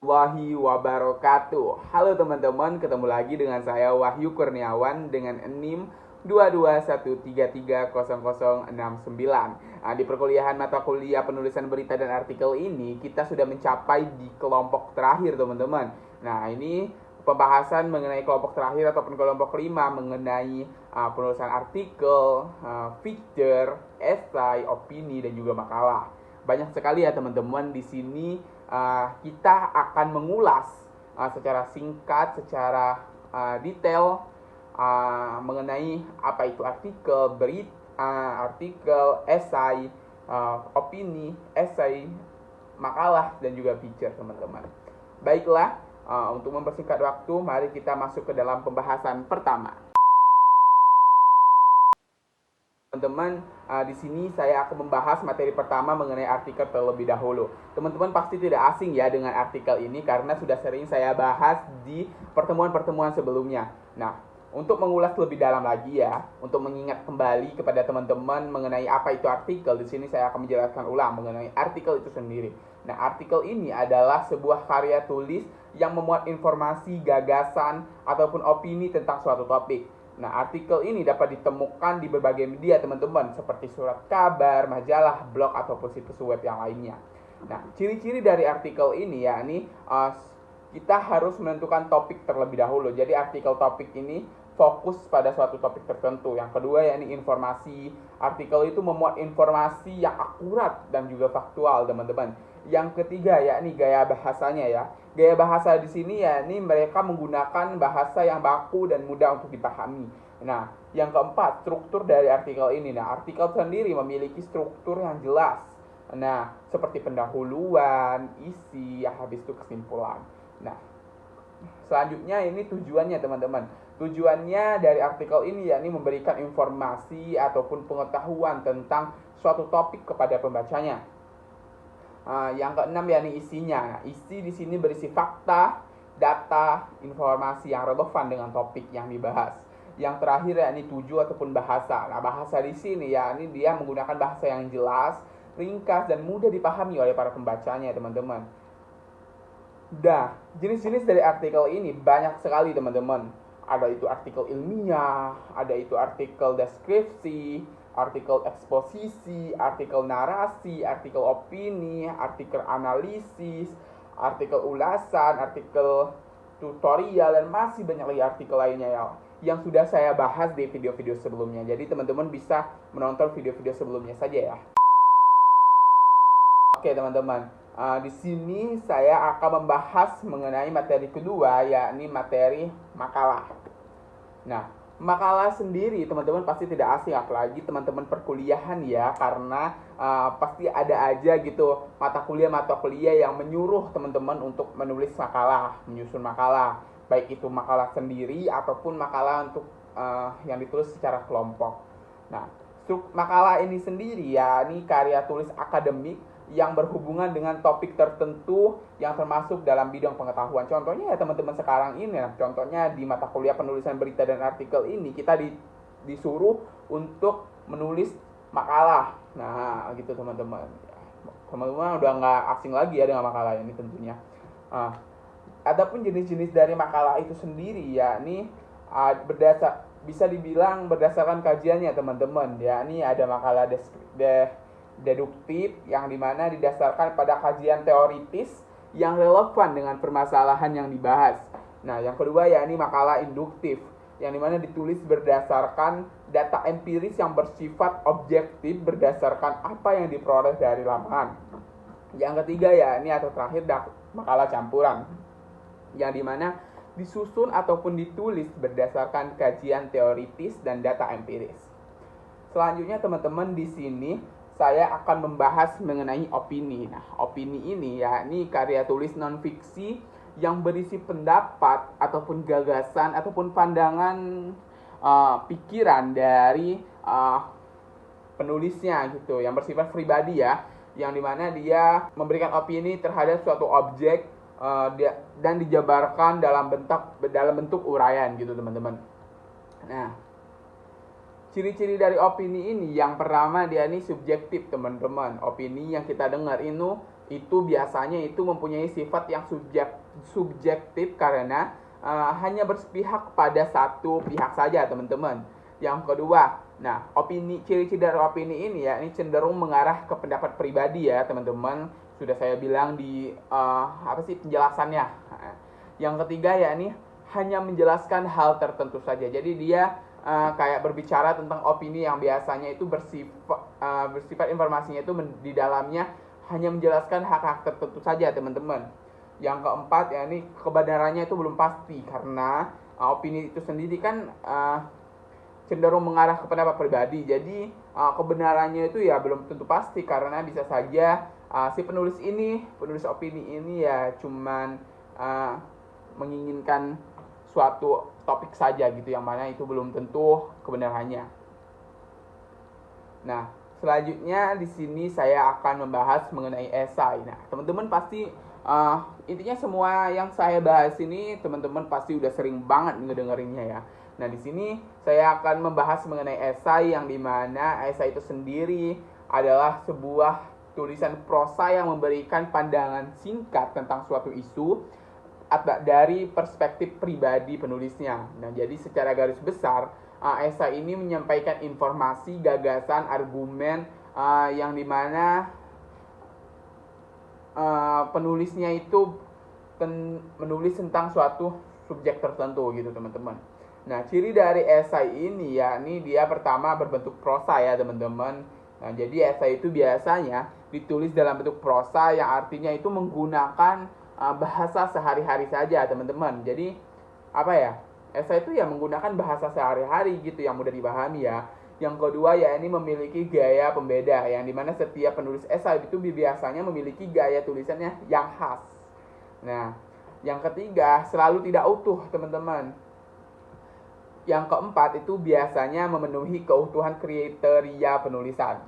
Wabarakatuh. Halo teman-teman, ketemu lagi dengan saya Wahyu Kurniawan dengan NIM 221330069. Nah, di perkuliahan mata kuliah penulisan berita dan artikel ini kita sudah mencapai di kelompok terakhir teman-teman. Nah, ini pembahasan mengenai kelompok terakhir ataupun kelompok kelima mengenai penulisan artikel, feature, esai, opini dan juga makalah. Banyak sekali ya teman-teman di sini kita akan mengulas secara singkat, secara detail mengenai apa itu artikel, artikel, esai, opini, esai, makalah dan juga feature teman-teman. Baiklah, untuk mempersingkat waktu, mari kita masuk ke dalam pembahasan pertama. Teman-teman, di sini saya akan membahas materi pertama mengenai artikel terlebih dahulu. Teman-teman pasti tidak asing ya dengan artikel ini karena sudah sering saya bahas di pertemuan-pertemuan sebelumnya. Nah, untuk mengulas lebih dalam lagi ya, untuk mengingat kembali kepada teman-teman mengenai apa itu artikel, di sini saya akan menjelaskan ulang mengenai artikel itu sendiri. Nah, artikel ini adalah sebuah karya tulis yang memuat informasi, gagasan, ataupun opini tentang suatu topik. Nah, artikel ini dapat ditemukan di berbagai media teman-teman, seperti surat kabar, majalah, blog, ataupun situs web yang lainnya. Nah, ciri-ciri dari artikel ini yakni kita harus menentukan topik terlebih dahulu. Jadi artikel topik ini fokus pada suatu topik tertentu. Yang kedua yakni informasi. Artikel itu memuat informasi yang akurat dan juga faktual, teman-teman. Yang ketiga yakni gaya bahasanya ya. Gaya bahasa di sini yakni mereka menggunakan bahasa yang baku dan mudah untuk dipahami. Nah, yang keempat, struktur dari artikel ini. Nah, artikel sendiri memiliki struktur yang jelas. Nah, seperti pendahuluan, isi, habis itu kesimpulan. Nah, selanjutnya ini tujuannya teman-teman. Tujuannya dari artikel ini yakni memberikan informasi ataupun pengetahuan tentang suatu topik kepada pembacanya. Yang keenam yakni isinya. Nah, isi di sini berisi fakta, data, informasi yang relevan dengan topik yang dibahas. Yang terakhir yakni tujuan ataupun bahasa. Nah, bahasa di sini yakni dia menggunakan bahasa yang jelas, ringkas dan mudah dipahami oleh para pembacanya, teman-teman. Dah, jenis-jenis dari artikel ini banyak sekali, teman-teman. Ada itu artikel ilmiah, ada itu artikel deskripsi, artikel eksposisi, artikel narasi, artikel opini, artikel analisis, artikel ulasan, artikel tutorial, dan masih banyak lagi artikel lainnya ya, yang sudah saya bahas di video-video sebelumnya. Jadi teman-teman bisa menonton video-video sebelumnya saja ya. Oke teman-teman, di sini saya akan membahas mengenai materi kedua, yakni materi makalah. Nah, makalah sendiri teman-teman pasti tidak asing, apalagi teman-teman perkuliahan ya, karena pasti ada aja gitu mata kuliah yang menyuruh teman-teman untuk menulis makalah, menyusun makalah, baik itu makalah sendiri ataupun makalah untuk yang ditulis secara kelompok. Nah, makalah ini sendiri ya, ini karya tulis akademik yang berhubungan dengan topik tertentu yang termasuk dalam bidang pengetahuan. Contohnya ya teman-teman sekarang ini, contohnya di mata kuliah penulisan berita dan artikel ini kita disuruh untuk menulis makalah. Nah, gitu teman-teman. Teman-teman udah nggak asing lagi ya dengan makalah ini tentunya. Adapun jenis-jenis dari makalah itu sendiri ya, ini bisa dibilang berdasarkan kajiannya teman-teman. Ya, ini ada makalah deduktif yang dimana didasarkan pada kajian teoritis yang relevan dengan permasalahan yang dibahas. Nah, yang kedua yakni makalah induktif yang dimana ditulis berdasarkan data empiris yang bersifat objektif berdasarkan apa yang diperoleh dari lapangan. Yang ketiga yakni atau terakhir makalah campuran yang dimana disusun ataupun ditulis berdasarkan kajian teoritis dan data empiris. Selanjutnya teman-teman di sini saya akan membahas mengenai opini. Nah, opini ini yakni karya tulis non-fiksi yang berisi pendapat ataupun gagasan ataupun pandangan pikiran dari penulisnya gitu, yang bersifat pribadi ya, yang dimana dia memberikan opini terhadap suatu objek dan dijabarkan dalam bentuk uraian gitu teman-teman. Nah, ciri-ciri dari opini ini yang pertama dia ini subjektif teman-teman. Opini yang kita dengar itu itu biasanya itu mempunyai sifat yang subjektif karena hanya berpihak pada satu pihak saja, teman-teman. Yang kedua, nah, ciri-ciri dari opini ini ya, ini cenderung mengarah ke pendapat pribadi ya, teman-teman. Sudah saya bilang di penjelasannya. Yang ketiga ya, ini hanya menjelaskan hal tertentu saja. Jadi dia kayak berbicara tentang opini yang biasanya itu bersifat informasinya itu di dalamnya hanya menjelaskan hak-hak tertentu saja, teman-teman. Yang keempat ya, ini kebenarannya itu belum pasti karena opini itu sendiri kan cenderung mengarah ke pendapat pribadi. Jadi kebenarannya itu ya belum tentu pasti karena bisa saja si penulis opini ini ya cuman menginginkan suatu topik saja gitu, yang mana itu belum tentu kebenarannya. Nah, selanjutnya di sini saya akan membahas mengenai esai. Nah, teman-teman pasti intinya semua yang saya bahas ini teman-teman pasti udah sering banget ngedengerinnya ya. Nah, di sini saya akan membahas mengenai esai, yang dimana esai itu sendiri adalah sebuah tulisan prosa yang memberikan pandangan singkat tentang suatu isu dari perspektif pribadi penulisnya. Nah, jadi secara garis besar, esai ini menyampaikan informasi, gagasan, argumen yang dimana penulisnya itu menulis tentang suatu subjek tertentu gitu, teman-teman. Nah, ciri dari esai ini ya, ini dia pertama berbentuk prosa ya, teman-teman. Nah, jadi esai itu biasanya ditulis dalam bentuk prosa yang artinya itu menggunakan bahasa sehari-hari saja, teman-teman. Jadi apa ya? Esai itu ya menggunakan bahasa sehari-hari gitu yang mudah dipahami ya. Yang kedua ya, ini memiliki gaya pembeda, yang dimana setiap penulis esai itu biasanya memiliki gaya tulisannya yang khas. Nah, yang ketiga selalu tidak utuh, teman-teman. Yang keempat itu biasanya memenuhi keutuhan kriteria penulisan.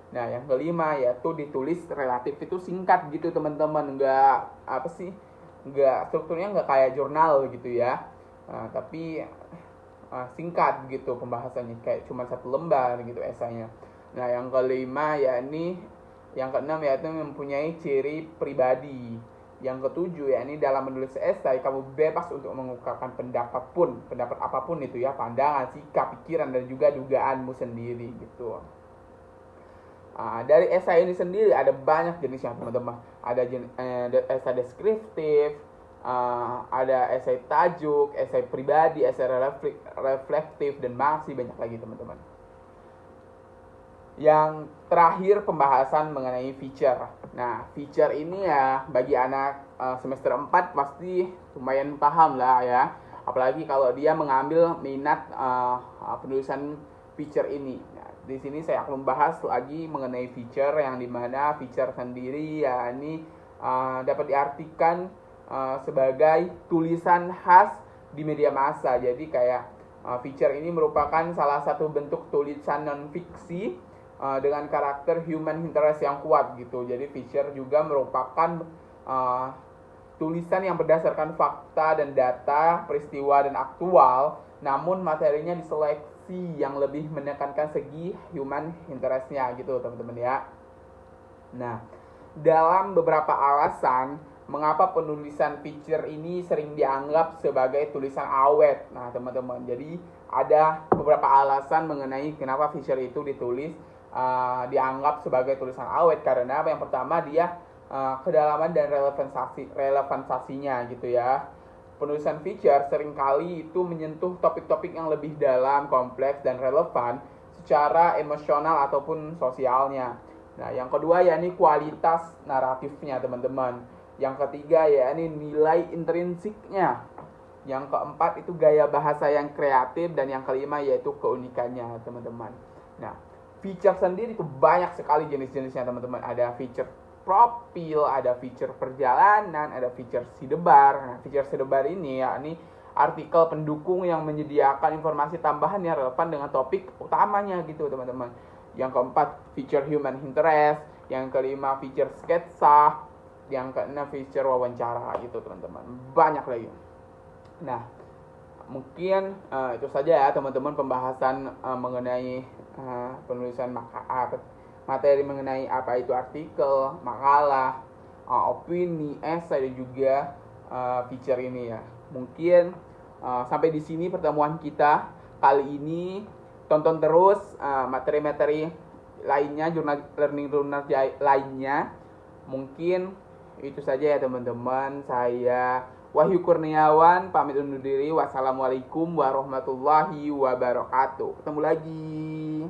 Nah, yang kelima yaitu ditulis relatif itu singkat gitu, teman-teman. Enggak strukturnya enggak kayak jurnal gitu ya. Tapi singkat gitu pembahasannya, kayak cuma 1 lembar gitu esainya. Nah, yang kelima yang keenam yaitu mempunyai ciri pribadi. Yang ketujuh ya, ini dalam menulis esai kamu bebas untuk mengungkapkan pendapat apapun itu ya, pandangan, sikap, pikiran, dan juga dugaanmu sendiri gitu. Dari esai ini sendiri ada banyak jenisnya, teman-teman. Ada esai deskriptif, ada esai tajuk, esai pribadi, esai reflektif, dan masih banyak lagi, teman-teman. Yang terakhir pembahasan mengenai feature. Nah, feature ini ya bagi anak semester 4 pasti lumayan paham lah ya. Apalagi kalau dia mengambil minat penulisan feature ini. Nah, di sini saya akan membahas lagi mengenai feature, yang dimana feature sendiri ya ini dapat diartikan sebagai tulisan khas di media massa. Jadi kayak feature ini merupakan salah satu bentuk tulisan non-fiksi dengan karakter human interest yang kuat gitu. Jadi feature juga merupakan tulisan yang berdasarkan fakta dan data, peristiwa dan aktual, namun materinya diseleksi yang lebih menekankan segi human interestnya gitu, teman-teman ya. Nah, dalam beberapa alasan mengapa penulisan feature ini sering dianggap sebagai tulisan awet. Nah, teman-teman, jadi ada beberapa alasan mengenai kenapa feature itu ditulis dianggap sebagai tulisan awet. Karena apa? Yang pertama, dia kedalaman dan relevansasinya gitu ya. Penulisan feature seringkali itu menyentuh topik-topik yang lebih dalam, kompleks, dan relevan secara emosional ataupun sosialnya. Nah, yang kedua ya ini kualitas naratifnya, teman-teman. Yang ketiga ya ini nilai intrinsiknya. Yang keempat itu gaya bahasa yang kreatif, dan yang kelima yaitu keunikannya, teman-teman. Nah, feature sendiri itu banyak sekali jenis-jenisnya, teman-teman. Ada feature profil, ada feature perjalanan, ada feature sidebar. Nah, feature sidebar ini ya ini artikel pendukung yang menyediakan informasi tambahan yang relevan dengan topik utamanya gitu, teman-teman. Yang keempat feature human interest, yang kelima feature sketsa, yang keenam feature wawancara gitu, teman-teman. Banyak lagi. Nah, mungkin itu saja ya, teman-teman, pembahasan mengenai penulisan materi mengenai apa itu artikel, makalah, opini, esai dan juga feature ini ya. Mungkin sampai di sini pertemuan kita kali ini. Tonton terus materi-materi lainnya, jurnal learning lainnya. Mungkin itu saja ya teman-teman. Saya Wahyu Kurniawan pamit undur diri. Wassalamualaikum warahmatullahi wabarakatuh. Ketemu lagi.